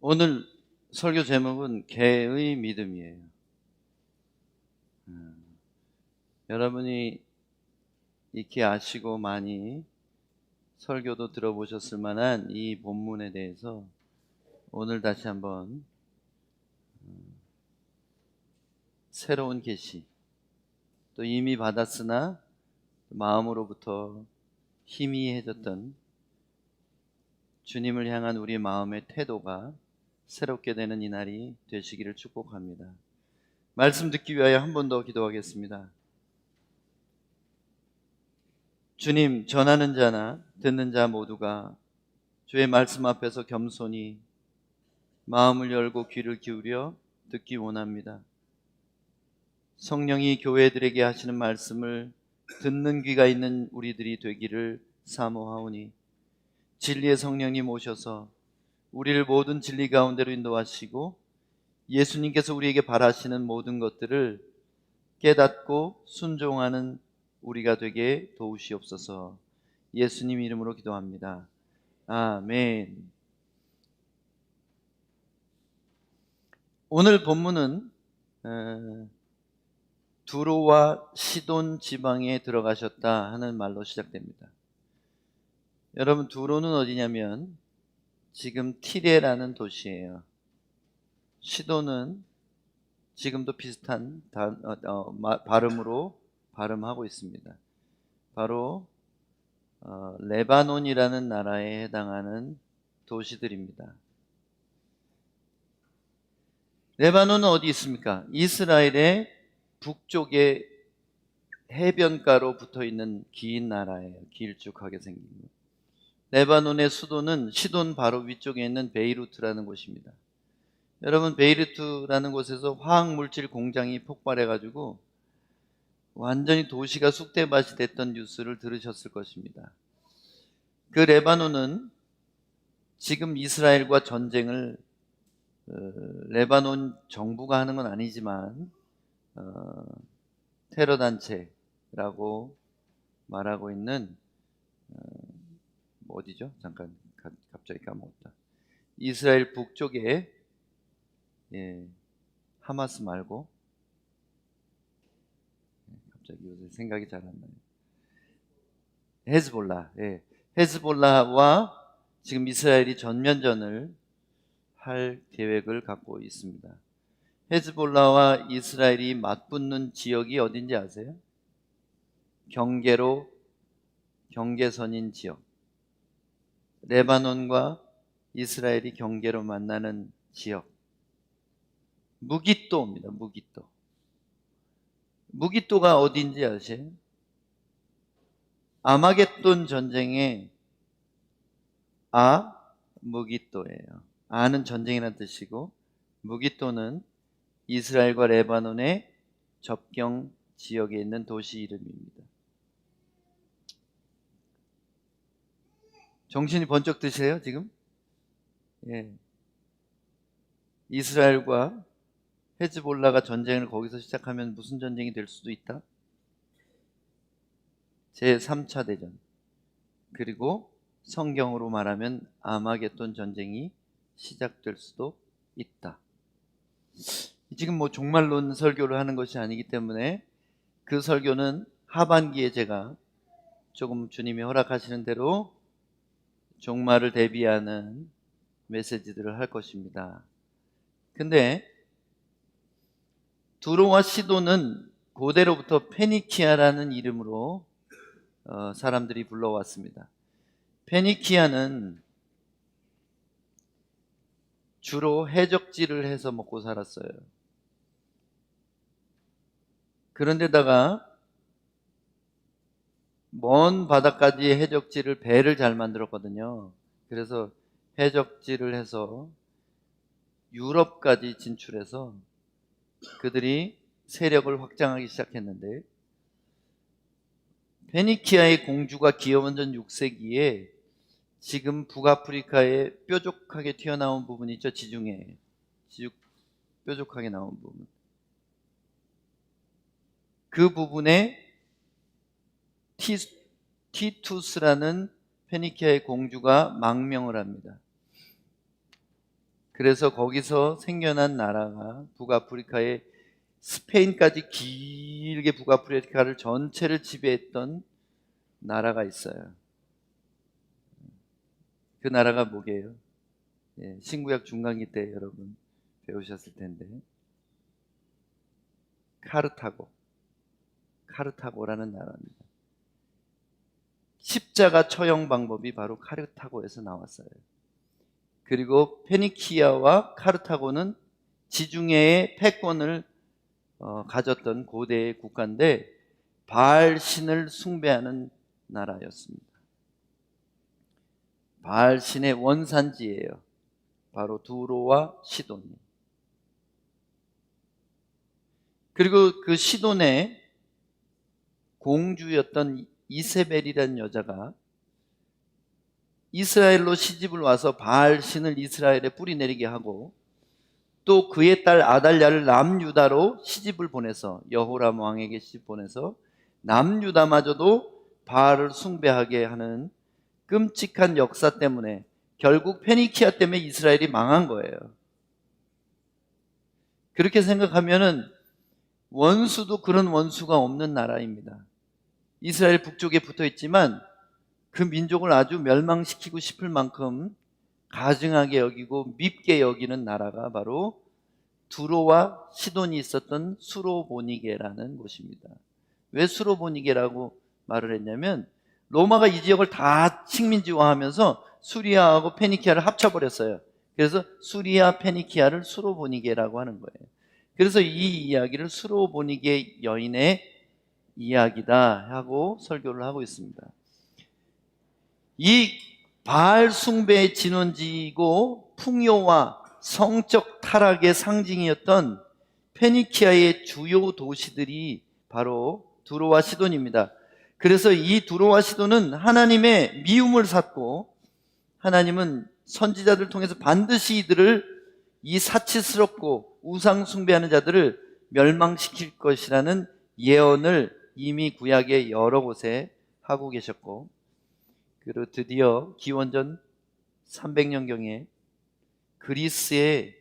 오늘 설교 제목은 개의 믿음이에요. 여러분이 익히 아시고 많이 설교도 들어보셨을 만한 이 본문에 대해서 오늘 다시 한번 새로운 계시, 또 이미 받았으나 마음으로부터 희미해졌던 주님을 향한 우리 마음의 태도가 새롭게 되는 이 날이 되시기를 축복합니다. 말씀 듣기 위하여 한 번 더 기도하겠습니다. 주님, 전하는 자나 듣는 자 모두가 주의 말씀 앞에서 겸손히 마음을 열고 귀를 기울여 듣기 원합니다. 성령이 교회들에게 하시는 말씀을 듣는 귀가 있는 우리들이 되기를 사모하오니 진리의 성령님 오셔서 우리를 모든 진리 가운데로 인도하시고 예수님께서 우리에게 바라시는 모든 것들을 깨닫고 순종하는 우리가 되게 도우시옵소서. 예수님 이름으로 기도합니다. 아멘. 오늘 본문은 두로와 시돈 지방에 들어가셨다 하는 말로 시작됩니다. 여러분, 두로는 어디냐면 지금 티레라는 도시예요. 시돈은 지금도 비슷한 발음으로 발음하고 있습니다. 바로 레바논이라는 나라에 해당하는 도시들입니다. 레바논은 어디 있습니까? 이스라엘의 북쪽에 해변가로 붙어있는 긴 나라예요. 길쭉하게 생긴 거. 레바논의 수도는 시돈 바로 위쪽에 있는 베이루트라는 곳입니다. 여러분, 베이루트라는 곳에서 화학물질 공장이 폭발해가지고 완전히 도시가 쑥대밭이 됐던 뉴스를 들으셨을 것입니다. 그 레바논은 지금 이스라엘과 전쟁을 레바논 정부가 하는 건 아니지만 테러 단체라고 말하고 있는 어디죠? 잠깐 갑자기 까먹었다. 이스라엘 북쪽에 하마스 말고 갑자기 요새 생각이 잘 안 나요. 헤즈볼라. 헤즈볼라와 지금 이스라엘이 전면전을 할 계획을 갖고 있습니다. 헤즈볼라와 이스라엘이 맞붙는 지역이 어딘지 아세요? 경계선인 지역. 레바논과 이스라엘이 경계로 만나는 지역. 무깃도입니다. 무깃도가 어딘지 아세요? 아마겟돈 전쟁의 무깃도예요. 아는 전쟁이라는 뜻이고, 무깃도는 이스라엘과 레바논의 접경 지역에 있는 도시 이름입니다. 정신이 번쩍 드세요, 지금? 이스라엘과 헤즈볼라가 전쟁을 거기서 시작하면 무슨 전쟁이 될 수도 있다? 제3차 대전. 그리고 성경으로 말하면 아마겟돈 전쟁이 시작될 수도 있다. 지금 종말론 설교를 하는 것이 아니기 때문에 그 설교는 하반기에 제가 조금 주님이 허락하시는 대로 종말을 대비하는 메시지들을 할 것입니다. 근데 두로와 시돈은 고대로부터 페니키아라는 이름으로 사람들이 불러왔습니다. 페니키아는 주로 해적질을 해서 먹고 살았어요. 그런데다가 먼 바다까지 해적질을 배를 잘 만들었거든요. 그래서 해적질을 해서 유럽까지 진출해서 그들이 세력을 확장하기 시작했는데, 페니키아의 공주가 기원전 6세기에 지금 북아프리카에 뾰족하게 튀어나온 부분이 있죠. 지중해 뾰족하게 나온 부분, 그 부분에 티투스라는 페니키아의 공주가 망명을 합니다. 그래서 거기서 생겨난 나라가 북아프리카의 스페인까지 길게 북아프리카를 전체를 지배했던 나라가 있어요. 그 나라가 뭐게요? 예, 신구약 중간기 때 여러분 배우셨을 텐데 카르타고라는 나라입니다. 십자가 처형 방법이 바로 카르타고에서 나왔어요. 그리고 페니키아와 카르타고는 지중해의 패권을 가졌던 고대의 국가인데 바알 신을 숭배하는 나라였습니다. 바알 신의 원산지예요. 바로 두로와 시돈이. 그리고 그 시돈의 공주였던 이세벨이라는 여자가 이스라엘로 시집을 와서 바알 신을 이스라엘에 뿌리내리게 하고 또 그의 딸 아달랴를 남유다로 시집을 보내서 여호람 왕에게 시집 보내서 남유다마저도 바알을 숭배하게 하는 끔찍한 역사 때문에 결국 페니키아 때문에 이스라엘이 망한 거예요. 그렇게 생각하면은 원수도 그런 원수가 없는 나라입니다. 이스라엘 북쪽에 붙어 있지만 그 민족을 아주 멸망시키고 싶을 만큼 가증하게 여기고 밉게 여기는 나라가 바로 두로와 시돈이 있었던 수로보니게라는 곳입니다. 왜 수로보니게라고 말을 했냐면 로마가 이 지역을 다 식민지화하면서 수리아하고 페니키아를 합쳐버렸어요. 그래서 수리아 페니키아를 수로보니게라고 하는 거예요. 그래서 이 이야기를 수로보니게 여인의 이야기다 하고 설교를 하고 있습니다. 이 바알 숭배의 진원지이고 풍요와 성적 타락의 상징이었던 페니키아의 주요 도시들이 바로 두로와 시돈입니다. 그래서 이 두로와 시돈은 하나님의 미움을 샀고 하나님은 선지자들을 통해서 반드시 이들을 이 사치스럽고 우상 숭배하는 자들을 멸망시킬 것이라는 예언을 이미 구약의 여러 곳에 하고 계셨고, 그리고 드디어 기원전 300년경에 그리스의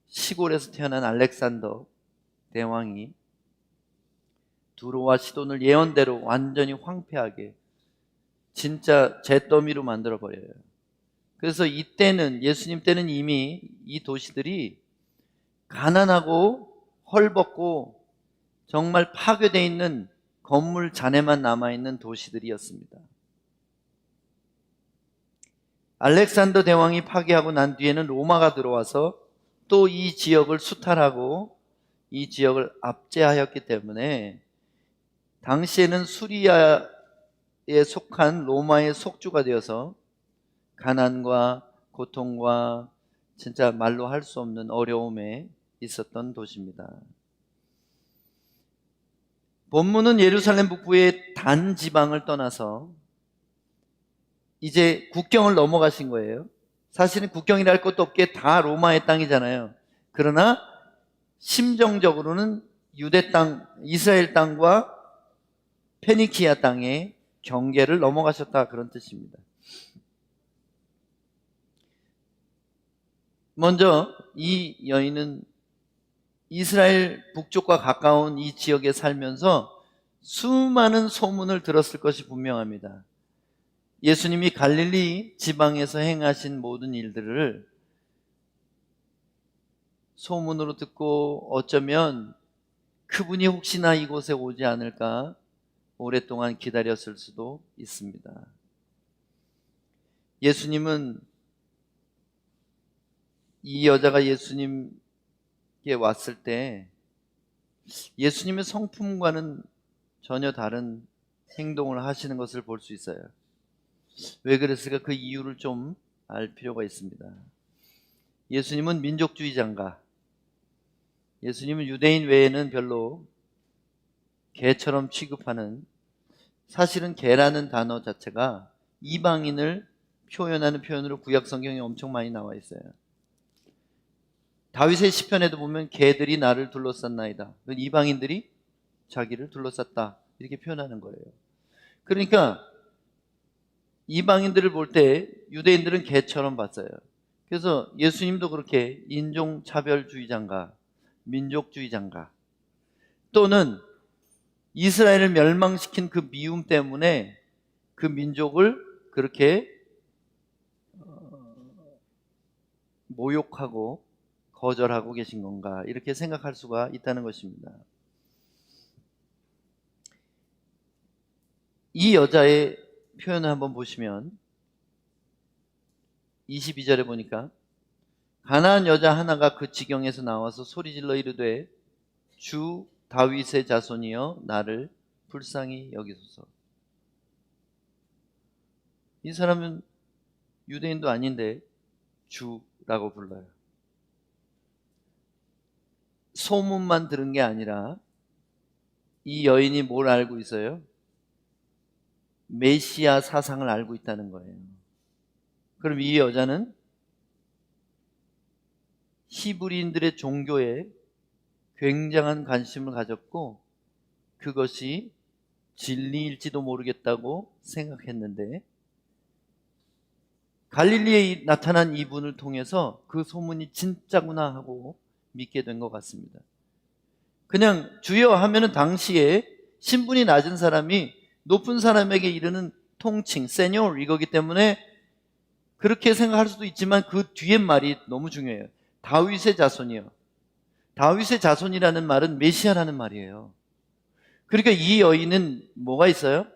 시골에서 태어난 알렉산더 대왕이 두로와 시돈을 예언대로 완전히 황폐하게 진짜 잿더미로 만들어버려요. 그래서 이때는, 예수님 때는 이미 이 도시들이 가난하고 헐벗고 정말 파괴되어 있는 건물 잔해만 남아있는 도시들이었습니다. 알렉산더 대왕이 파괴하고 난 뒤에는 로마가 들어와서 또 이 지역을 수탈하고 이 지역을 압제하였기 때문에 당시에는 수리아에 속한 로마의 속주가 되어서 가난과 고통과 진짜 말로 할 수 없는 어려움에 있었던 도시입니다. 본문은 예루살렘 북부의 단 지방을 떠나서 이제 국경을 넘어가신 거예요. 사실은 국경이라 할 것도 없게 다 로마의 땅이잖아요. 그러나 심정적으로는 유대 땅, 이스라엘 땅과 페니키아 땅의 경계를 넘어가셨다, 그런 뜻입니다. 먼저 이 여인은 이스라엘 북쪽과 가까운 이 지역에 살면서 수많은 소문을 들었을 것이 분명합니다. 예수님이 갈릴리 지방에서 행하신 모든 일들을 소문으로 듣고 어쩌면 그분이 혹시나 이곳에 오지 않을까 오랫동안 기다렸을 수도 있습니다. 예수님은, 이 여자가 예수님께 왔을 때 예수님의 성품과는 전혀 다른 행동을 하시는 것을 볼 수 있어요. 왜 그랬을까? 그 이유를 좀 알 필요가 있습니다. 예수님은 민족주의자인가? 예수님은 유대인 외에는 별로 개처럼 취급하는, 사실은 개라는 단어 자체가 이방인을 표현하는 표현으로 구약 성경에 엄청 많이 나와 있어요. 다윗의 시편에도 보면 개들이 나를 둘러쌌나이다. 이방인들이 자기를 둘러쌌다, 이렇게 표현하는 거예요. 그러니까 이방인들을 볼 때 유대인들은 개처럼 봤어요. 그래서 예수님도 그렇게 인종차별주의자인가, 민족주의자인가, 또는 이스라엘을 멸망시킨 그 미움 때문에 그 민족을 그렇게 모욕하고 거절하고 계신 건가, 이렇게 생각할 수가 있다는 것입니다. 이 여자의 표현을 한번 보시면 22절에 보니까 가나안 여자 하나가 그 지경에서 나와서 소리질러 이르되 주 다윗의 자손이여 나를 불쌍히 여기소서. 이 사람은 유대인도 아닌데 주라고 불러요. 소문만 들은 게 아니라 이 여인이 뭘 알고 있어요? 메시아 사상을 알고 있다는 거예요. 그럼 이 여자는 히브리인들의 종교에 굉장한 관심을 가졌고 그것이 진리일지도 모르겠다고 생각했는데 갈릴리에 나타난 이분을 통해서 그 소문이 진짜구나 하고 믿게 된 것 같습니다. 그냥 주여 하면은 당시에 신분이 낮은 사람이 높은 사람에게 이르는 통칭, 세뇨 이거기 때문에 그렇게 생각할 수도 있지만 그 뒤에 말이 너무 중요해요. 다윗의 자손이요. 다윗의 자손이라는 말은 메시아라는 말이에요. 그러니까 이 여인은 뭐가 있어요?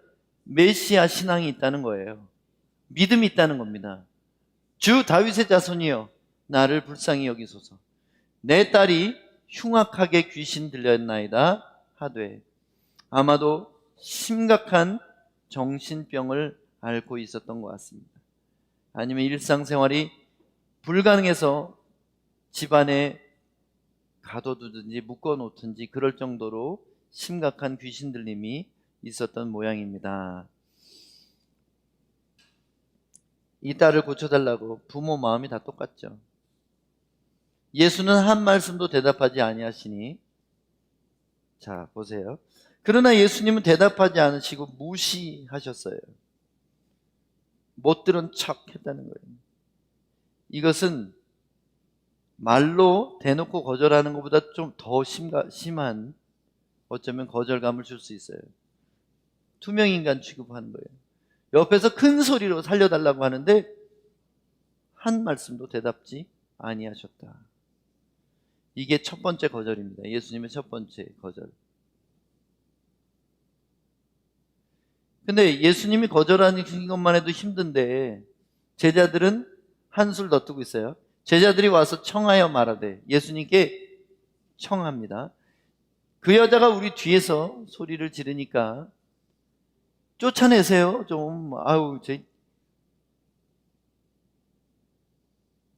메시아 신앙이 있다는 거예요. 믿음이 있다는 겁니다. 주 다윗의 자손이여 나를 불쌍히 여기소서. 내 딸이 흉악하게 귀신 들렸나이다 하되, 아마도 심각한 정신병을 앓고 있었던 것 같습니다. 아니면 일상생활이 불가능해서 집안에 가둬두든지 묶어놓든지 그럴 정도로 심각한 귀신 들림이 있었던 모양입니다. 이 딸을 고쳐달라고 부모 마음이 다 똑같죠. 예수는 한 말씀도 대답하지 아니하시니, 자 보세요. 그러나 예수님은 대답하지 않으시고 무시하셨어요. 못 들은 척 했다는 거예요. 이것은 말로 대놓고 거절하는 것보다 좀 더 심한, 어쩌면 거절감을 줄 수 있어요. 투명인간 취급하는 거예요. 옆에서 큰 소리로 살려달라고 하는데 한 말씀도 대답지 아니하셨다. 이게 첫 번째 거절입니다. 예수님의 첫 번째 거절. 근데 예수님이 거절하는 것만 해도 힘든데 제자들은 한술 더 뜨고 있어요. 제자들이 와서 청하여 말하되, 예수님께 청합니다. 그 여자가 우리 뒤에서 소리를 지르니까 쫓아내세요. 좀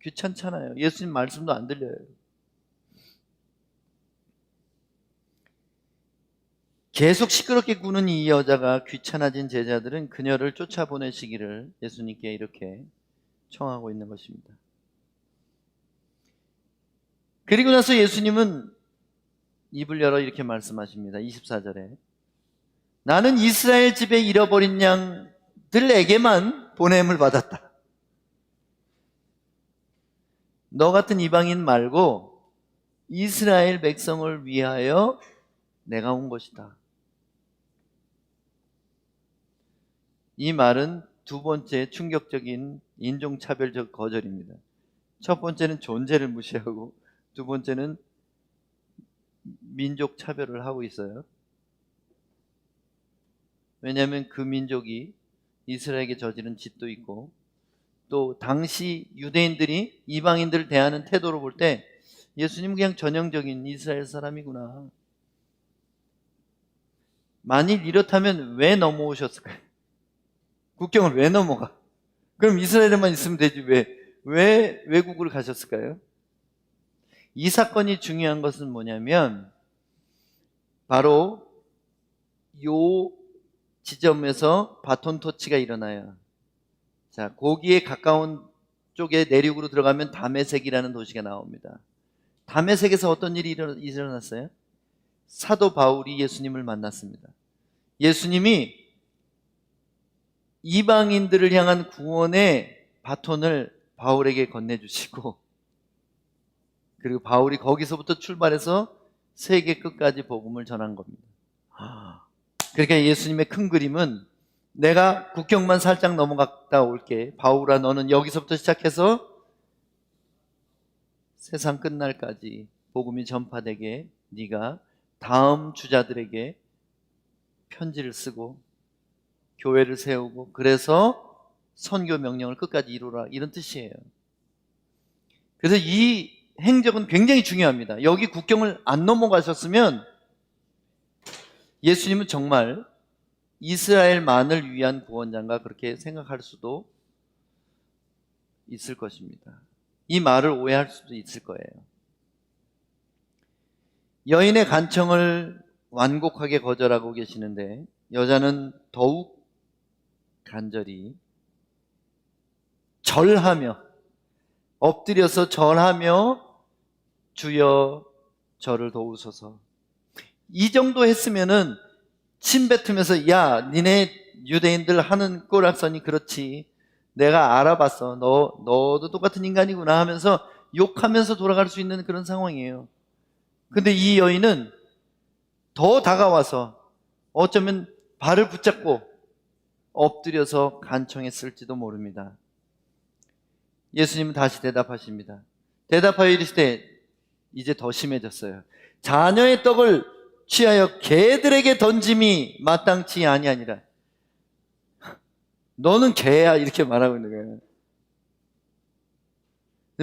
귀찮잖아요. 예수님 말씀도 안 들려요. 계속 시끄럽게 구는 이 여자가 귀찮아진 제자들은 그녀를 쫓아보내시기를 예수님께 이렇게 청하고 있는 것입니다. 그리고 나서 예수님은 입을 열어 이렇게 말씀하십니다. 24절에 나는 이스라엘 집에 잃어버린 양들에게만 보냄을 받았다. 너 같은 이방인 말고 이스라엘 백성을 위하여 내가 온 것이다. 이 말은 두 번째 충격적인 인종차별적 거절입니다. 첫 번째는 존재를 무시하고 두 번째는 민족 차별을 하고 있어요. 왜냐하면 그 민족이 이스라엘에게 저지른 짓도 있고 또 당시 유대인들이 이방인들을 대하는 태도로 볼 때 예수님은 그냥 전형적인 이스라엘 사람이구나. 만일 이렇다면 왜 넘어오셨을까요? 국경을 왜 넘어가? 그럼 이스라엘에만 있으면 되지 왜 외국을 가셨을까요? 이 사건이 중요한 것은 뭐냐면 바로 요 지점에서 바톤 터치가 일어나요. 자, 거기에 가까운 쪽에 내륙으로 들어가면 다메섹이라는 도시가 나옵니다. 다메섹에서 어떤 일이 일어났어요? 사도 바울이 예수님을 만났습니다. 예수님이 이방인들을 향한 구원의 바톤을 바울에게 건네주시고, 그리고 바울이 거기서부터 출발해서 세계 끝까지 복음을 전한 겁니다. 그러니까 예수님의 큰 그림은 내가 국경만 살짝 넘어갔다 올게. 바울아, 너는 여기서부터 시작해서 세상 끝날까지 복음이 전파되게 네가 다음 주자들에게 편지를 쓰고 교회를 세우고, 그래서 선교 명령을 끝까지 이루라, 이런 뜻이에요. 그래서 이 행적은 굉장히 중요합니다. 여기 국경을 안 넘어가셨으면 예수님은 정말 이스라엘만을 위한 구원자인가 그렇게 생각할 수도 있을 것입니다. 이 말을 오해할 수도 있을 거예요. 여인의 간청을 완곡하게 거절하고 계시는데 여자는 더욱 간절히 절하며, 엎드려서 절하며 주여 저를 도우소서. 이 정도 했으면은 침 뱉으면서 야, 니네 유대인들 하는 꼴락선이 그렇지, 내가 알아봤어, 너도 똑같은 인간이구나 하면서 욕하면서 돌아갈 수 있는 그런 상황이에요. 근데 이 여인은 더 다가와서 어쩌면 발을 붙잡고 엎드려서 간청했을지도 모릅니다. 예수님은 다시 대답하십니다. 대답하여 이르시되, 이제 더 심해졌어요. 자녀의 떡을 취하여 개들에게 던짐이 마땅치 아니하니라. 너는 개야, 이렇게 말하고 있는 거예요.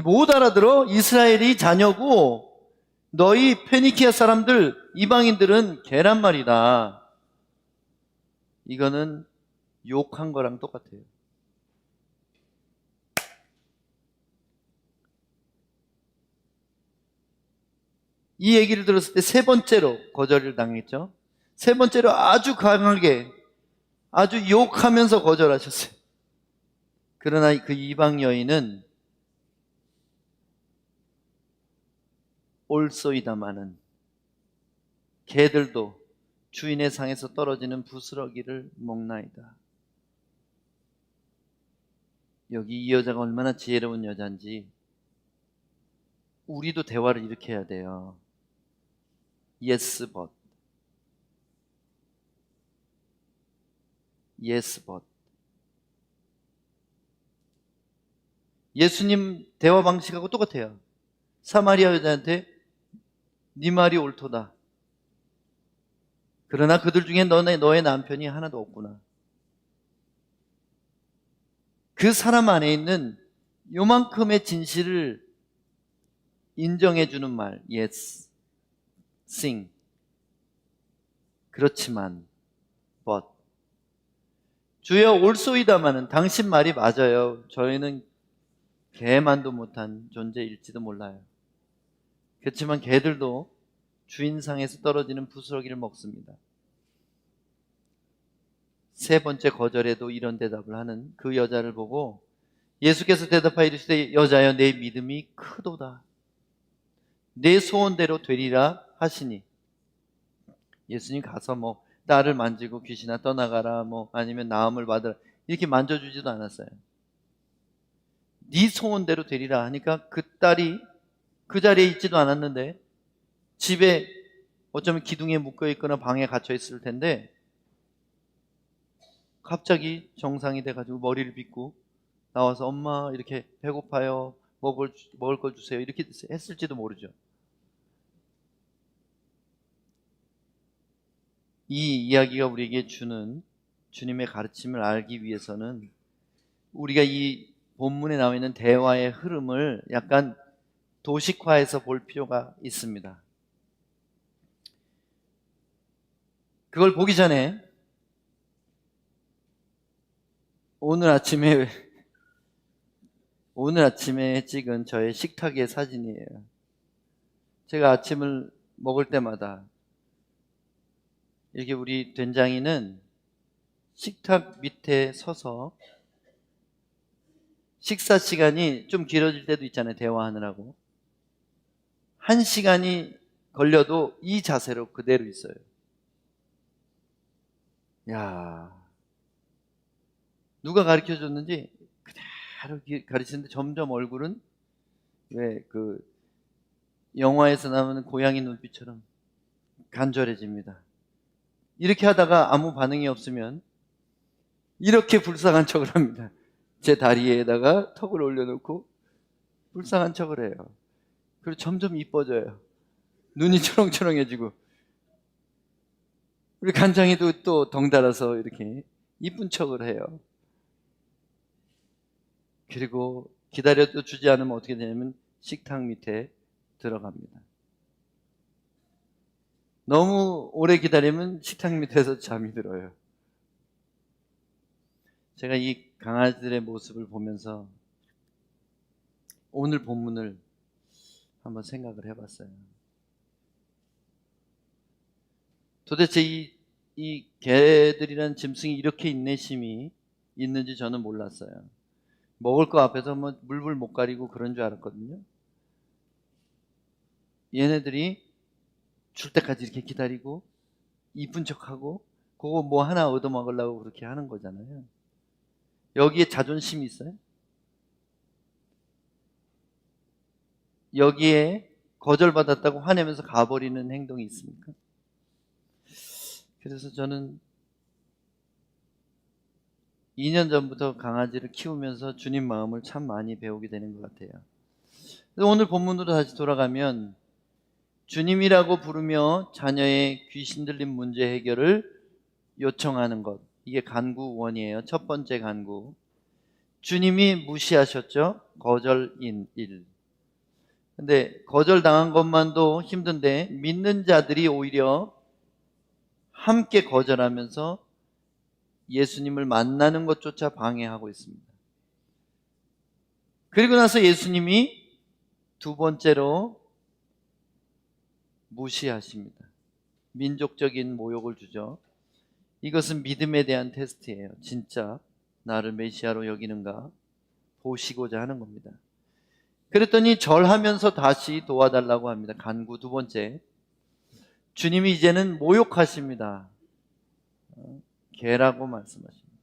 못 알아들어? 이스라엘이 자녀고 너희 페니키아 사람들, 이방인들은 개란 말이다. 이거는 욕한 거랑 똑같아요. 이 얘기를 들었을 때 세 번째로 거절을 당했죠. 세 번째로 아주 강하게, 아주 욕하면서 거절하셨어요. 그러나 그 이방 여인은 올소이다마는 개들도 주인의 상에서 떨어지는 부스러기를 먹나이다. 여기 이 여자가 얼마나 지혜로운 여자인지 우리도 대화를 이렇게 해야 돼요. Yes, but. Yes, but. 예수님 대화 방식하고 똑같아요. 사마리아 여자한테 네 말이 옳도다. 그러나 그들 중에 너의 남편이 하나도 없구나. 그 사람 안에 있는 요만큼의 진실을 인정해주는 말, yes, sing. 그렇지만, but. 주여 올소이다마는 당신 말이 맞아요. 저희는 개만도 못한 존재일지도 몰라요. 그렇지만 개들도 주인상에서 떨어지는 부스러기를 먹습니다. 세 번째 거절에도 이런 대답을 하는 그 여자를 보고 예수께서 대답하여 이르시되, 여자여, 내 믿음이 크도다. 내 소원대로 되리라 하시니. 예수님 가서 뭐 딸을 만지고 귀신아 떠나가라, 뭐 아니면 나음을 받으라, 이렇게 만져주지도 않았어요. 네 소원대로 되리라 하니까 그 딸이 그 자리에 있지도 않았는데 집에 어쩌면 기둥에 묶여 있거나 방에 갇혀 있을 텐데 갑자기 정상이 돼가지고 머리를 빗고 나와서 엄마 이렇게 배고파요, 먹을 걸 주세요, 이렇게 했을지도 모르죠. 이 이야기가 우리에게 주는 주님의 가르침을 알기 위해서는 우리가 이 본문에 나와 있는 대화의 흐름을 약간 도식화해서 볼 필요가 있습니다. 그걸 보기 전에 오늘 아침에 찍은 저의 식탁의 사진이에요. 제가 아침을 먹을 때마다 이렇게 우리 된장이는 식탁 밑에 서서 식사 시간이 좀 길어질 때도 있잖아요. 대화하느라고 1시간이 걸려도 이 자세로 그대로 있어요. 야, 누가 가르쳐줬는지 그대로 가르치는데 점점 얼굴은 왜 그 영화에서 나오는 고양이 눈빛처럼 간절해집니다. 이렇게 하다가 아무 반응이 없으면 이렇게 불쌍한 척을 합니다. 제 다리에다가 턱을 올려놓고 불쌍한 척을 해요. 그리고 점점 이뻐져요. 눈이 초롱초롱해지고, 우리 간장이도 또 덩달아서 이렇게 이쁜 척을 해요. 그리고 기다려도 주지 않으면 어떻게 되냐면 식탁 밑에 들어갑니다. 너무 오래 기다리면 식탁 밑에서 잠이 들어요. 제가 이 강아지들의 모습을 보면서 오늘 본문을 한번 생각을 해봤어요. 도대체 이 개들이란 짐승이 이렇게 인내심이 있는지 저는 몰랐어요. 먹을 거 앞에서 뭐 물불 못 가리고 그런 줄 알았거든요. 얘네들이 줄 때까지 이렇게 기다리고 이쁜 척하고 그거 뭐 하나 얻어먹으려고 그렇게 하는 거잖아요. 여기에 자존심이 있어요? 여기에 거절받았다고 화내면서 가버리는 행동이 있습니까? 그래서 저는 2년 전부터 강아지를 키우면서 주님 마음을 참 많이 배우게 되는 것 같아요. 오늘 본문으로 다시 돌아가면 주님이라고 부르며 자녀의 귀신 들린 문제 해결을 요청하는 것, 이게 간구 원이에요. 첫 번째 간구. 주님이 무시하셨죠? 거절인 일. 근데 거절당한 것만도 힘든데 믿는 자들이 오히려 함께 거절하면서 예수님을 만나는 것조차 방해하고 있습니다. 그리고 나서 예수님이 두 번째로 무시하십니다. 민족적인 모욕을 주죠. 이것은 믿음에 대한 테스트예요. 진짜 나를 메시아로 여기는가 보시고자 하는 겁니다. 그랬더니 절하면서 다시 도와달라고 합니다. 간구 두 번째. 주님이 이제는 모욕하십니다. 개라고 말씀하십니다.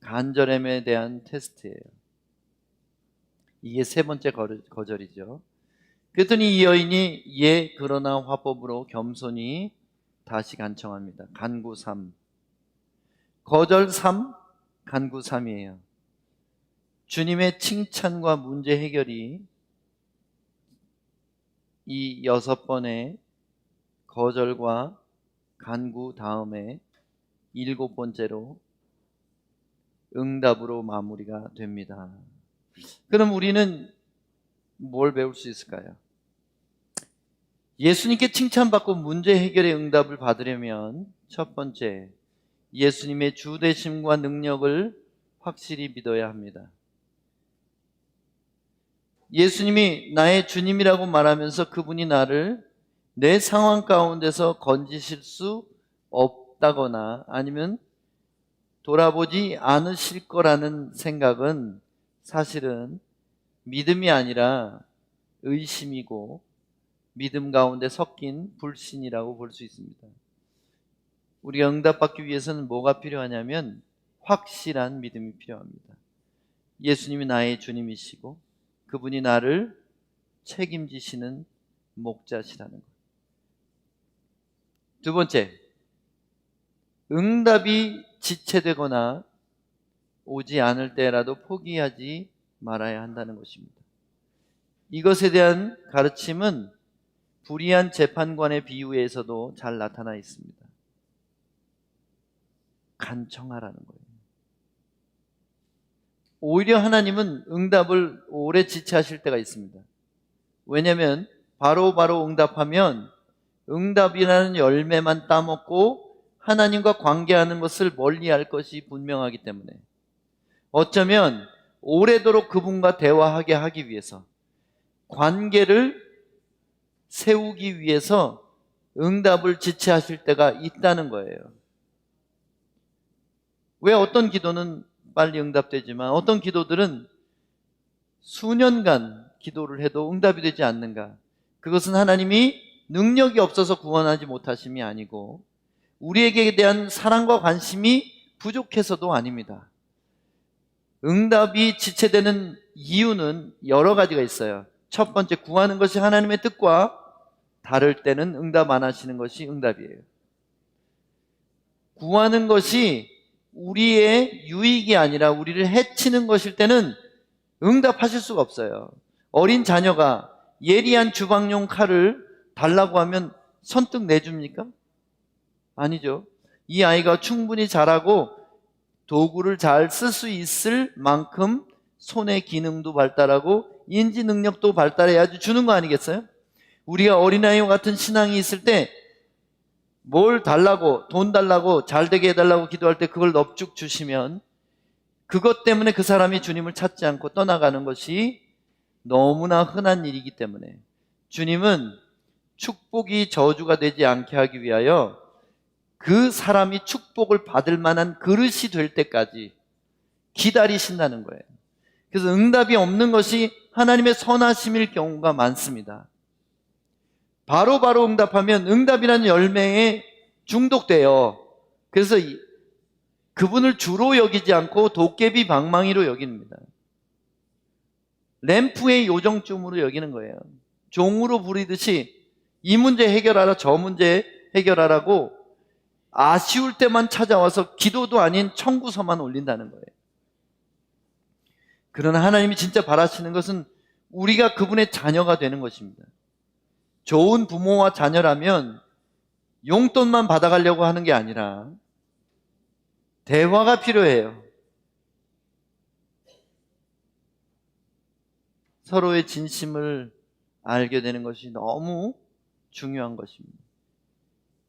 간절함에 대한 테스트예요. 이게 세 번째 거절이죠. 그랬더니 이 여인이 예 그러나 화법으로 겸손히 다시 간청합니다. 간구 3. 거절 3, 간구 3이에요. 주님의 칭찬과 문제 해결이 이 6번의 거절과 간구 다음에 7번째로 응답으로 마무리가 됩니다. 그럼 우리는 뭘 배울 수 있을까요? 예수님께 칭찬받고 문제 해결의 응답을 받으려면 첫 번째, 예수님의 주되심과 능력을 확실히 믿어야 합니다. 예수님이 나의 주님이라고 말하면서 그분이 나를 내 상황 가운데서 건지실 수 없다거나 아니면 돌아보지 않으실 거라는 생각은 사실은 믿음이 아니라 의심이고 믿음 가운데 섞인 불신이라고 볼 수 있습니다. 우리가 응답받기 위해서는 뭐가 필요하냐면 확실한 믿음이 필요합니다. 예수님이 나의 주님이시고 그분이 나를 책임지시는 목자시라는 것. 두 번째, 응답이 지체되거나 오지 않을 때라도 포기하지 말아야 한다는 것입니다. 이것에 대한 가르침은 불의한 재판관의 비유에서도 잘 나타나 있습니다. 간청하라는 거예요. 오히려 하나님은 응답을 오래 지체하실 때가 있습니다. 왜냐하면 바로 응답하면 응답이라는 열매만 따먹고 하나님과 관계하는 것을 멀리할 것이 분명하기 때문에 어쩌면 오래도록 그분과 대화하게 하기 위해서 관계를 세우기 위해서 응답을 지체하실 때가 있다는 거예요. 왜 어떤 기도는 빨리 응답되지만 어떤 기도들은 수년간 기도를 해도 응답이 되지 않는가? 그것은 하나님이 능력이 없어서 구원하지 못하심이 아니고 우리에게 대한 사랑과 관심이 부족해서도 아닙니다. 응답이 지체되는 이유는 여러 가지가 있어요. 첫 번째, 구하는 것이 하나님의 뜻과 다를 때는 응답 안 하시는 것이 응답이에요. 구하는 것이 우리의 유익이 아니라 우리를 해치는 것일 때는 응답하실 수가 없어요. 어린 자녀가 예리한 주방용 칼을 달라고 하면 선뜻 내줍니까? 아니죠. 이 아이가 충분히 잘하고 도구를 잘 쓸 수 있을 만큼 손의 기능도 발달하고 인지 능력도 발달해야지 주는 거 아니겠어요? 우리가 어린아이와 같은 신앙이 있을 때 뭘 달라고, 돈 달라고, 잘 되게 해달라고 기도할 때 그걸 넙죽 주시면 그것 때문에 그 사람이 주님을 찾지 않고 떠나가는 것이 너무나 흔한 일이기 때문에 주님은 축복이 저주가 되지 않게 하기 위하여 그 사람이 축복을 받을 만한 그릇이 될 때까지 기다리신다는 거예요. 그래서 응답이 없는 것이 하나님의 선하심일 경우가 많습니다. 바로바로 응답하면 응답이라는 열매에 중독돼요. 그래서 그분을 주로 여기지 않고 도깨비 방망이로 여깁니다. 램프의 요정쯤으로 여기는 거예요. 종으로 부리듯이 이 문제 해결하라, 저 문제 해결하라고 아쉬울 때만 찾아와서 기도도 아닌 청구서만 올린다는 거예요. 그러나 하나님이 진짜 바라시는 것은 우리가 그분의 자녀가 되는 것입니다. 좋은 부모와 자녀라면 용돈만 받아가려고 하는 게 아니라 대화가 필요해요. 서로의 진심을 알게 되는 것이 너무 중요한 것입니다.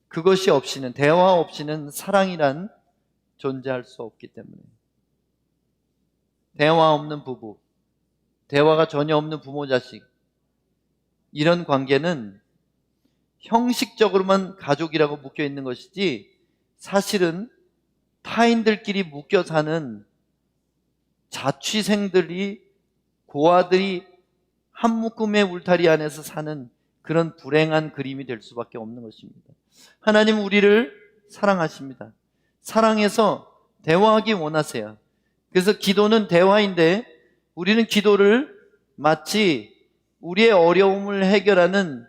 그것이 없이는, 대화 없이는 사랑이란 존재할 수 없기 때문에. 대화 없는 부부, 대화가 전혀 없는 부모 자식, 이런 관계는 형식적으로만 가족이라고 묶여 있는 것이지 사실은 타인들끼리 묶여 사는 자취생들이, 고아들이 한 묶음의 울타리 안에서 사는 그런 불행한 그림이 될 수밖에 없는 것입니다. 하나님은 우리를 사랑하십니다. 사랑해서 대화하기 원하세요. 그래서 기도는 대화인데 우리는 기도를 마치 우리의 어려움을 해결하는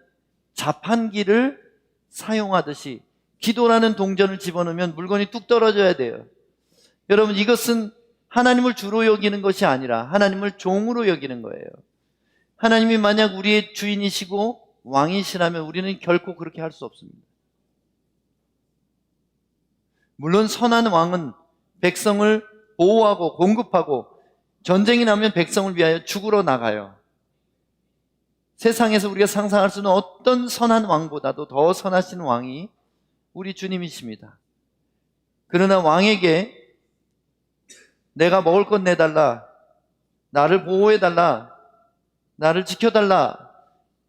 자판기를 사용하듯이 기도라는 동전을 집어넣으면 물건이 뚝 떨어져야 돼요. 여러분, 이것은 하나님을 주로 여기는 것이 아니라 하나님을 종으로 여기는 거예요. 하나님이 만약 우리의 주인이시고 왕이시라면 우리는 결코 그렇게 할 수 없습니다. 물론 선한 왕은 백성을 보호하고 공급하고 전쟁이 나면 백성을 위하여 죽으러 나가요. 세상에서 우리가 상상할 수 있는 어떤 선한 왕보다도 더 선하신 왕이 우리 주님이십니다. 그러나 왕에게 내가 먹을 것 내달라, 나를 보호해달라, 나를 지켜달라,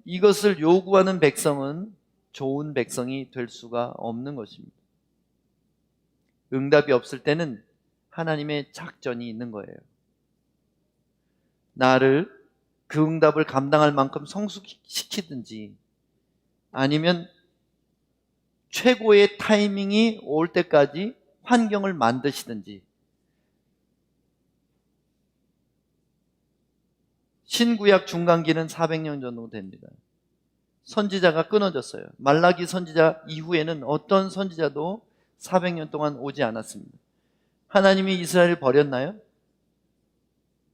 이것을 요구하는 백성은 좋은 백성이 될 수가 없는 것입니다. 응답이 없을 때는 하나님의 작전이 있는 거예요. 나를 그 응답을 감당할 만큼 성숙시키든지 아니면 최고의 타이밍이 올 때까지 환경을 만드시든지. 신구약 중간기는 400년 정도 됩니다. 선지자가 끊어졌어요. 말라기 선지자 이후에는 어떤 선지자도 400년 동안 오지 않았습니다. 하나님이 이스라엘을 버렸나요?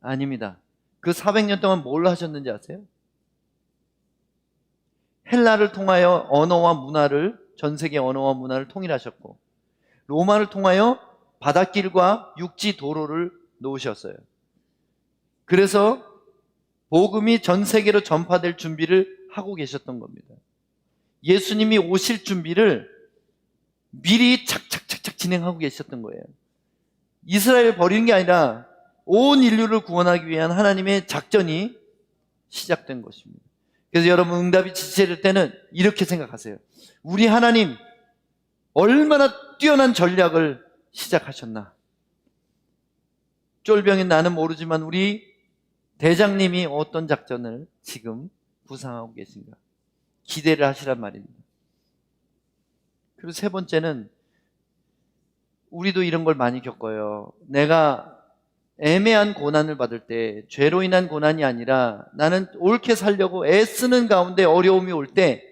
아닙니다. 그 400년 동안 뭘 하셨는지 아세요? 헬라를 통하여 언어와 문화를, 전 세계 언어와 문화를 통일하셨고, 로마를 통하여 바닷길과 육지 도로를 놓으셨어요. 그래서 복음이 전 세계로 전파될 준비를 하고 계셨던 겁니다. 예수님이 오실 준비를 미리 착착착착 진행하고 계셨던 거예요. 이스라엘을 버리는 게 아니라 온 인류를 구원하기 위한 하나님의 작전이 시작된 것입니다. 그래서 여러분, 응답이 지체될 때는 이렇게 생각하세요. 우리 하나님 얼마나 뛰어난 전략을 시작하셨나. 쫄병인 나는 모르지만 우리 대장님이 어떤 작전을 지금 구상하고 계신가 기대를 하시란 말입니다. 그리고 세 번째는 우리도 이런 걸 많이 겪어요. 내가 애매한 고난을 받을 때 죄로 인한 고난이 아니라 나는 옳게 살려고 애쓰는 가운데 어려움이 올 때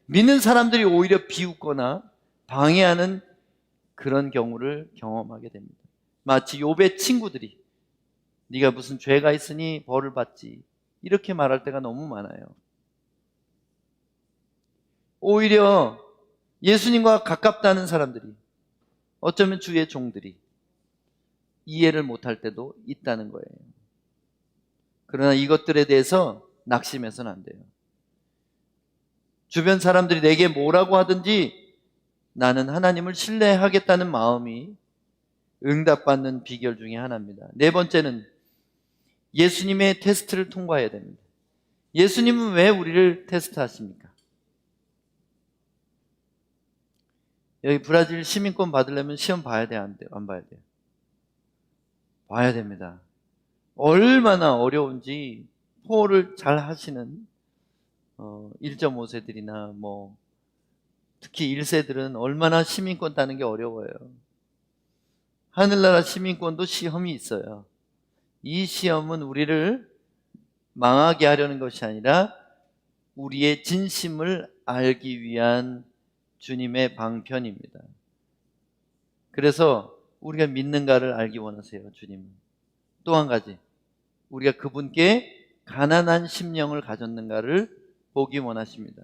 믿는 사람들이 오히려 비웃거나 방해하는 그런 경우를 경험하게 됩니다. 마치 욥의 친구들이 네가 무슨 죄가 있으니 벌을 받지 이렇게 말할 때가 너무 많아요. 오히려 예수님과 가깝다는 사람들이, 어쩌면 주의 종들이 이해를 못할 때도 있다는 거예요. 그러나 이것들에 대해서 낙심해서는 안 돼요. 주변 사람들이 내게 뭐라고 하든지 나는 하나님을 신뢰하겠다는 마음이 응답받는 비결 중에 하나입니다. 네 번째는 예수님의 테스트를 통과해야 됩니다. 예수님은 왜 우리를 테스트하십니까? 여기 브라질 시민권 받으려면 시험 봐야 돼요? 안 봐야 돼요? 봐야 됩니다. 얼마나 어려운지 포를 잘 하시는 1.5세들이나 특히 1세들은 얼마나 시민권 따는 게 어려워요. 하늘나라 시민권도 시험이 있어요. 이 시험은 우리를 망하게 하려는 것이 아니라 우리의 진심을 알기 위한 주님의 방편입니다. 그래서 우리가 믿는가를 알기 원하세요, 주님은. 또 한 가지, 우리가 그분께 가난한 심령을 가졌는가를 보기 원하십니다.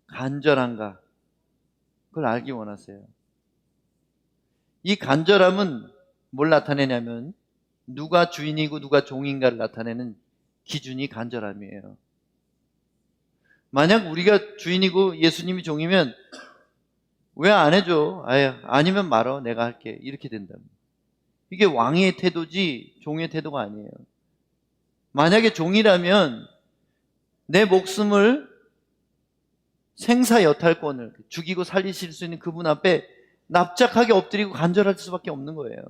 간절한가, 그걸 알기 원하세요. 이 간절함은 뭘 나타내냐면 누가 주인이고 누가 종인가를 나타내는 기준이 간절함이에요. 만약 우리가 주인이고 예수님이 종이면 왜 안 해줘? 아니면 말어, 내가 할게. 이렇게 된다면. 이게 왕의 태도지 종의 태도가 아니에요. 만약에 종이라면 내 목숨을 생사여탈권을 죽이고 살리실 수 있는 그분 앞에 납작하게 엎드리고 간절할 수밖에 없는 거예요.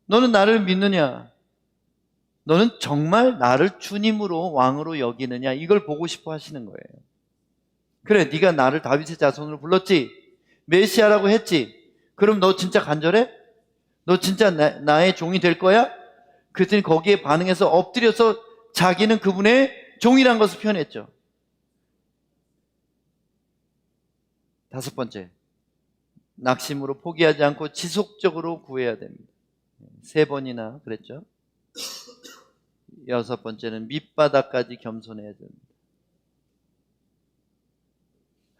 너는 나를 믿느냐? 너는 정말 나를 주님으로 왕으로 여기느냐? 이걸 보고 싶어 하시는 거예요. 그래, 네가 나를 다윗의 자손으로 불렀지, 메시아라고 했지, 그럼 너 진짜 간절해? 너 진짜 나의 종이 될 거야? 그랬더니 거기에 반응해서 엎드려서 자기는 그분의 종이란 것을 표현했죠. 다섯 번째, 낙심으로 포기하지 않고 지속적으로 구해야 됩니다. 3번이나 그랬죠. 여섯 번째는 밑바닥까지 겸손해야 됩니다.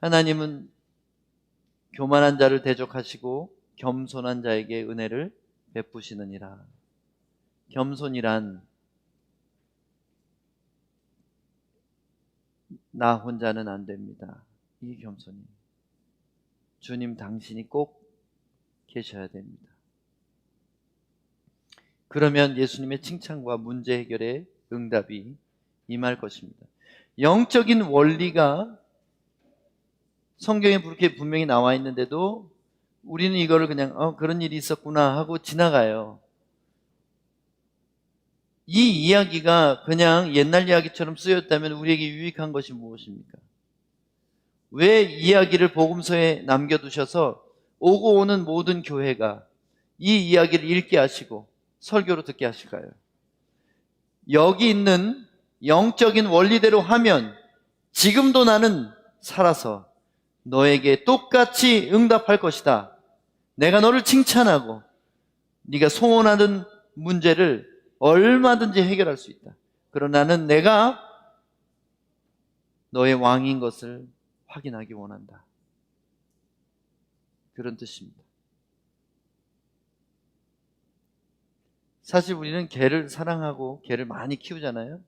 하나님은 교만한 자를 대적하시고 겸손한 자에게 은혜를 베푸시느니라. 겸손이란 나 혼자는 안 됩니다. 이 겸손이. 주님 당신이 꼭 계셔야 됩니다. 그러면 예수님의 칭찬과 문제 해결의 응답이 임할 것입니다. 영적인 원리가 성경에 그렇게 분명히 나와 있는데도 우리는 이거를 그냥 그런 일이 있었구나 하고 지나가요. 이 이야기가 그냥 옛날 이야기처럼 쓰였다면 우리에게 유익한 것이 무엇입니까? 왜 이야기를 복음서에 남겨두셔서 오고 오는 모든 교회가 이 이야기를 읽게 하시고 설교로 듣게 하실까요? 여기 있는 영적인 원리대로 하면 지금도 나는 살아서 너에게 똑같이 응답할 것이다. 내가 너를 칭찬하고 네가 소원하는 문제를 얼마든지 해결할 수 있다. 그러나 나는 내가 너의 왕인 것을 확인하기 원한다. 그런 뜻입니다. 사실 우리는 개를 사랑하고 개를 많이 키우잖아요.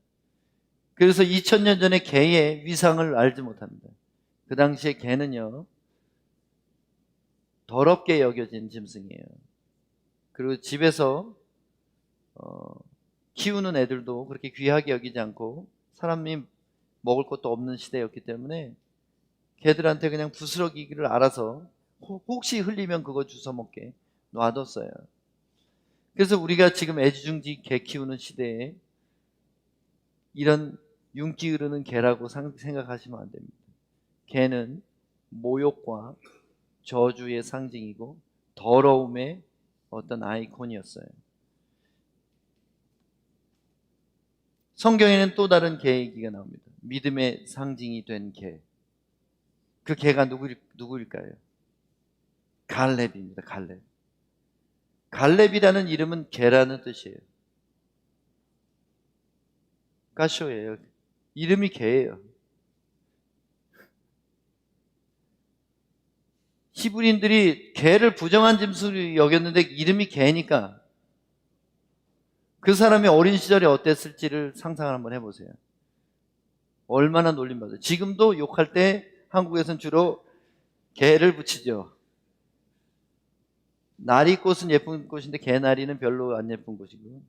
그래서 2000년 전에 개의 위상을 알지 못합니다. 그 당시에 개는요, 더럽게 여겨진 짐승이에요. 그리고 집에서 키우는 애들도 그렇게 귀하게 여기지 않고 사람이 먹을 것도 없는 시대였기 때문에 개들한테 그냥 부스러기를 알아서 혹시 흘리면 그거 주워 먹게 놔뒀어요. 그래서 우리가 지금 애지중지 개 키우는 시대에 이런 윤기 흐르는 개라고 생각하시면 안 됩니다. 개는 모욕과 저주의 상징이고 더러움의 어떤 아이콘이었어요. 성경에는 또 다른 개 얘기가 나옵니다. 믿음의 상징이 된 개. 그 개가 누구일까요? 갈렙입니다. 갈렙. 갈렙이라는 이름은 개라는 뜻이에요. 가쇼예요. 이름이 개예요. 히브리인들이 개를 부정한 짐승으로 여겼는데 이름이 개니까 그 사람이 어린 시절에 어땠을지를 상상을 한번 해보세요. 얼마나 놀림받아요. 지금도 욕할 때 한국에서는 주로 개를 붙이죠. 나리꽃은 예쁜 꽃인데 개나리는 별로 안 예쁜 꽃이고,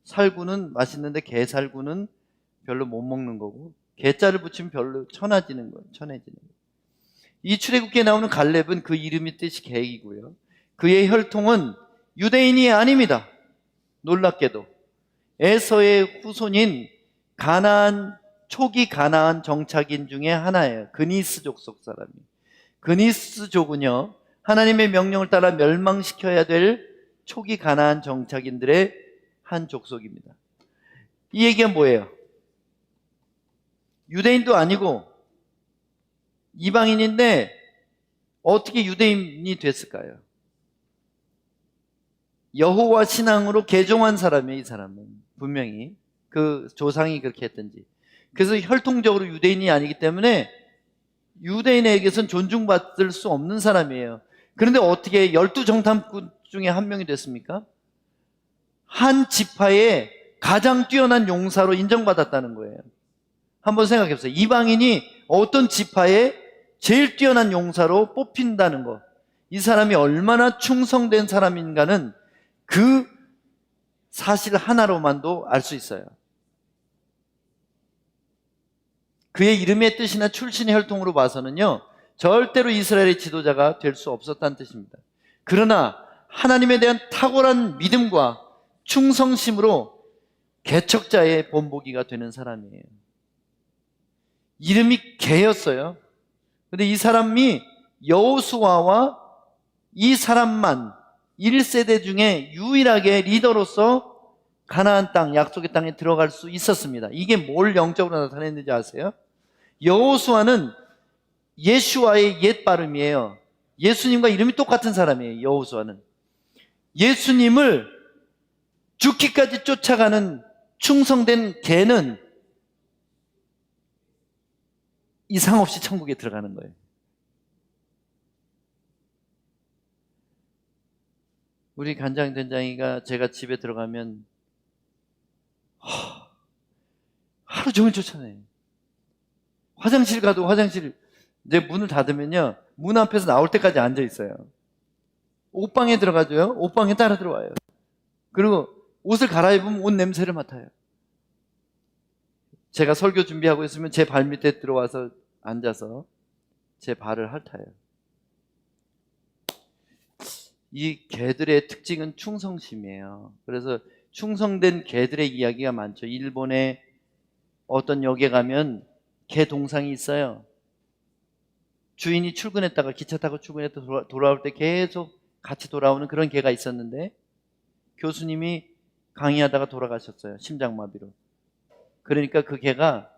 살구는 맛있는데 개살구는 별로 못 먹는 거고, 개자를 붙이면 별로 천해지는 거예요. 이 출애굽기에 나오는 갈렙은 그 이름이 뜻이 개이고요. 그의 혈통은 유대인이 아닙니다. 놀랍게도 에서의 후손인 초기 가나안 정착인 중에 하나예요. 그니스족 속 사람이. 그니스족은요, 하나님의 명령을 따라 멸망시켜야 될 초기 가나안 정착인들의 한 족속입니다. 이 얘기가 뭐예요? 유대인도 아니고 이방인인데 어떻게 유대인이 됐을까요? 여호와 신앙으로 개종한 사람이에요. 이 사람은 분명히 그 조상이 그렇게 했든지. 그래서 혈통적으로 유대인이 아니기 때문에 유대인에게선 존중받을 수 없는 사람이에요. 그런데 어떻게 12정탐꾼 중에 한 명이 됐습니까? 한 지파의 가장 뛰어난 용사로 인정받았다는 거예요. 한번 생각해 보세요. 이방인이 어떤 지파의 제일 뛰어난 용사로 뽑힌다는 것. 이 사람이 얼마나 충성된 사람인가는 그 사실 하나로만도 알 수 있어요. 그의 이름의 뜻이나 출신의 혈통으로 봐서는요, 절대로 이스라엘의 지도자가 될 수 없었다는 뜻입니다. 그러나 하나님에 대한 탁월한 믿음과 충성심으로 개척자의 본보기가 되는 사람이에요. 이름이 개였어요. 근데 이 사람이 여호수아와 이 사람만 1세대 중에 유일하게 리더로서 가나안 땅, 약속의 땅에 들어갈 수 있었습니다. 이게 뭘 영적으로 나타냈는지 아세요? 여호수아는 예슈와의 옛 발음이에요. 예수님과 이름이 똑같은 사람이에요. 여호수아는 예수님을 죽기까지 쫓아가는 충성된 개는 이상 없이 천국에 들어가는 거예요. 우리 간장된장이가 제가 집에 들어가면 하루 종일 쫓아내요. 화장실 가도 내 문을 닫으면요, 문 앞에서 나올 때까지 앉아 있어요. 옷방에 들어가줘요. 옷방에 따라 들어와요. 그리고 옷을 갈아입으면 옷 냄새를 맡아요. 제가 설교 준비하고 있으면 제 발 밑에 들어와서 앉아서 제 발을 핥아요. 이 개들의 특징은 충성심이에요. 그래서 충성된 개들의 이야기가 많죠. 일본에 어떤 역에 가면 개 동상이 있어요. 주인이 출근했다가 기차 타고 출근했다가 돌아올 때 계속 같이 돌아오는 그런 개가 있었는데, 교수님이 강의하다가 돌아가셨어요. 심장마비로. 그러니까 그 개가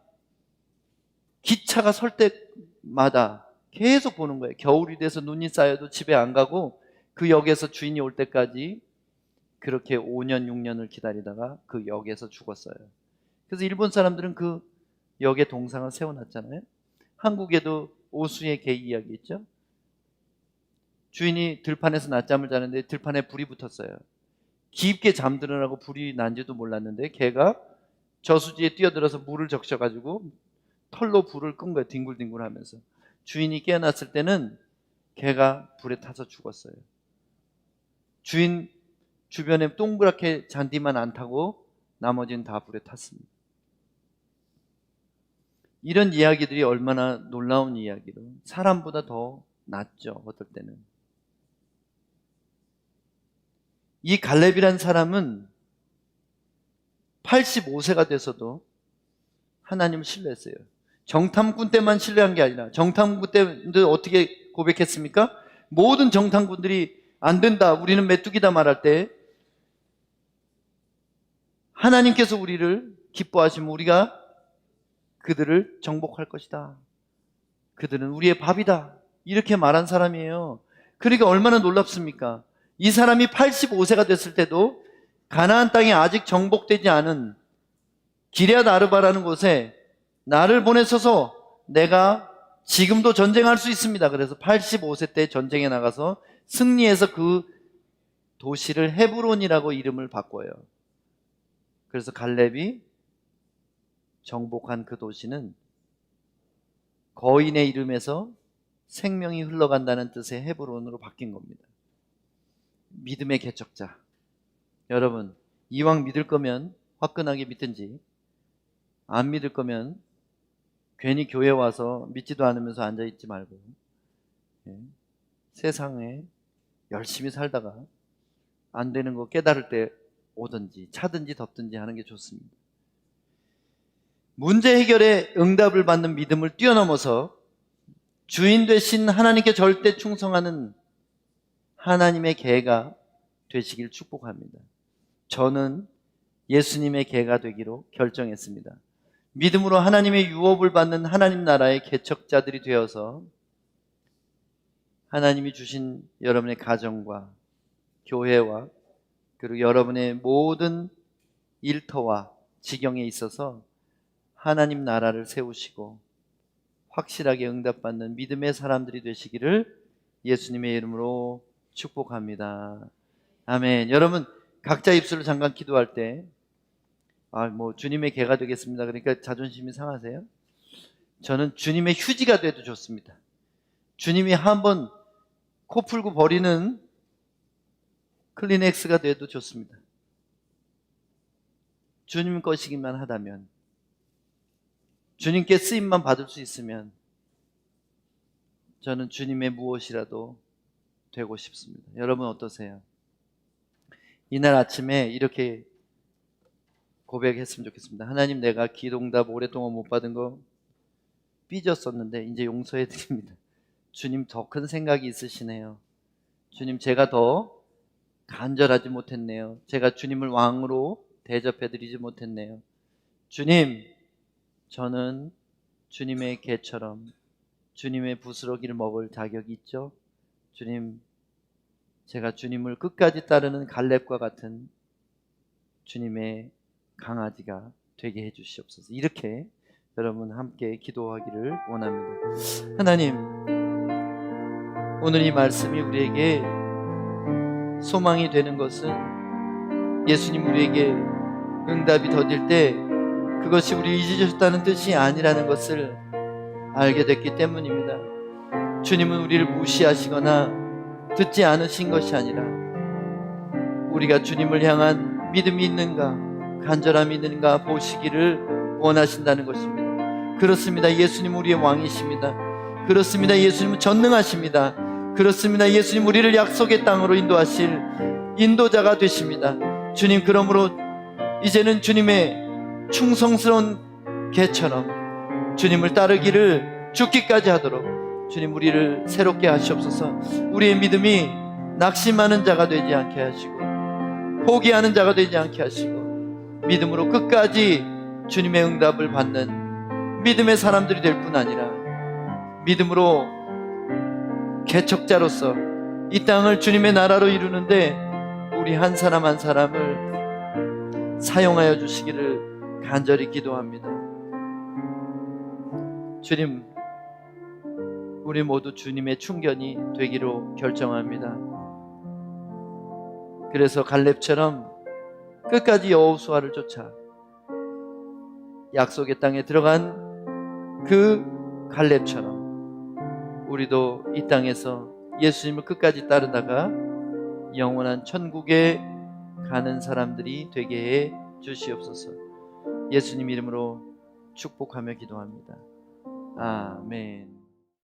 기차가 설 때마다 계속 보는 거예요. 겨울이 돼서 눈이 쌓여도 집에 안 가고 그 역에서 주인이 올 때까지 그렇게 5년, 6년을 기다리다가 그 역에서 죽었어요. 그래서 일본 사람들은 그 역에 동상을 세워놨잖아요. 한국에도 오수의 개 이야기 있죠. 주인이 들판에서 낮잠을 자는데 들판에 불이 붙었어요. 깊게 잠들으라고 불이 난지도 몰랐는데 개가 저수지에 뛰어들어서 물을 적셔가지고 털로 불을 끈 거예요. 뒹굴뒹굴 하면서. 주인이 깨어났을 때는 개가 불에 타서 죽었어요. 주인 주변에 동그랗게 잔디만 안 타고 나머지는 다 불에 탔습니다. 이런 이야기들이 얼마나 놀라운 이야기로, 사람보다 더 낫죠. 어떨 때는. 이 갈렙이란 사람은 85세가 돼서도 하나님을 신뢰했어요. 정탐꾼 때만 신뢰한 게 아니라, 정탐꾼 때도 어떻게 고백했습니까? 모든 정탐꾼들이 안 된다, 우리는 메뚜기다 말할 때 하나님께서 우리를 기뻐하시면 우리가 그들을 정복할 것이다. 그들은 우리의 밥이다. 이렇게 말한 사람이에요. 그러니까 얼마나 놀랍습니까? 이 사람이 85세가 됐을 때도 가나안 땅에 아직 정복되지 않은 기럇 아르바라는 곳에 나를 보내셔서 내가 지금도 전쟁할 수 있습니다. 그래서 85세 때 전쟁에 나가서 승리해서 그 도시를 헤브론이라고 이름을 바꿔요. 그래서 갈렙이 정복한 그 도시는 거인의 이름에서 생명이 흘러간다는 뜻의 헤브론으로 바뀐 겁니다. 믿음의 개척자. 여러분, 이왕 믿을 거면 화끈하게 믿든지, 안 믿을 거면 괜히 교회 와서 믿지도 않으면서 앉아있지 말고 세상에 열심히 살다가 안 되는 거 깨달을 때 오든지 차든지 덮든지 하는 게 좋습니다. 문제 해결에 응답을 받는 믿음을 뛰어넘어서 주인 되신 하나님께 절대 충성하는 하나님의 개가 되시길 축복합니다. 저는 예수님의 개가 되기로 결정했습니다. 믿음으로 하나님의 유업을 받는 하나님 나라의 개척자들이 되어서 하나님이 주신 여러분의 가정과 교회와 그리고 여러분의 모든 일터와 지경에 있어서 하나님 나라를 세우시고 확실하게 응답받는 믿음의 사람들이 되시기를 예수님의 이름으로 축복합니다. 아멘. 여러분 각자 입술을 잠깐 기도할 때 주님의 개가 되겠습니다. 그러니까 자존심이 상하세요? 저는 주님의 휴지가 돼도 좋습니다. 주님이 한번 코 풀고 버리는 클리넥스가 돼도 좋습니다. 주님 것이기만 하다면, 주님께 쓰임만 받을 수 있으면 저는 주님의 무엇이라도 되고 싶습니다. 여러분 어떠세요? 이날 아침에 이렇게 고백했으면 좋겠습니다. 하나님, 내가 기도응답 오랫동안 못 받은 거 삐졌었는데 이제 용서해 드립니다. 주님 더 큰 생각이 있으시네요. 주님, 제가 더 간절하지 못했네요. 제가 주님을 왕으로 대접해 드리지 못했네요. 주님, 저는 주님의 개처럼 주님의 부스러기를 먹을 자격이 있죠. 주님, 제가 주님을 끝까지 따르는 갈렙과 같은 주님의 강아지가 되게 해 주시옵소서. 이렇게 여러분 함께 기도하기를 원합니다. 하나님, 오늘 이 말씀이 우리에게 소망이 되는 것은 예수님 우리에게 응답이 더딜 때 그것이 우리 잊으셨다는 뜻이 아니라는 것을 알게 됐기 때문입니다. 주님은 우리를 무시하시거나 듣지 않으신 것이 아니라 우리가 주님을 향한 믿음이 있는가, 간절함이 있는가 보시기를 원하신다는 것입니다. 그렇습니다. 예수님 우리의 왕이십니다. 그렇습니다. 예수님은 전능하십니다. 그렇습니다. 예수님 우리를 약속의 땅으로 인도하실 인도자가 되십니다. 주님, 그러므로 이제는 주님의 충성스러운 개처럼 주님을 따르기를 죽기까지 하도록 주님 우리를 새롭게 하시옵소서. 우리의 믿음이 낙심하는 자가 되지 않게 하시고 포기하는 자가 되지 않게 하시고 믿음으로 끝까지 주님의 응답을 받는 믿음의 사람들이 될 뿐 아니라 믿음으로 개척자로서 이 땅을 주님의 나라로 이루는데 우리 한 사람 한 사람을 사용하여 주시기를 간절히 기도합니다. 주님, 우리 모두 주님의 충견이 되기로 결정합니다. 그래서 갈렙처럼 끝까지 여호수아를 쫓아 약속의 땅에 들어간 그 갈렙처럼 우리도 이 땅에서 예수님을 끝까지 따르다가 영원한 천국에 가는 사람들이 되게 해 주시옵소서. 예수님 이름으로 축복하며 기도합니다. 아멘.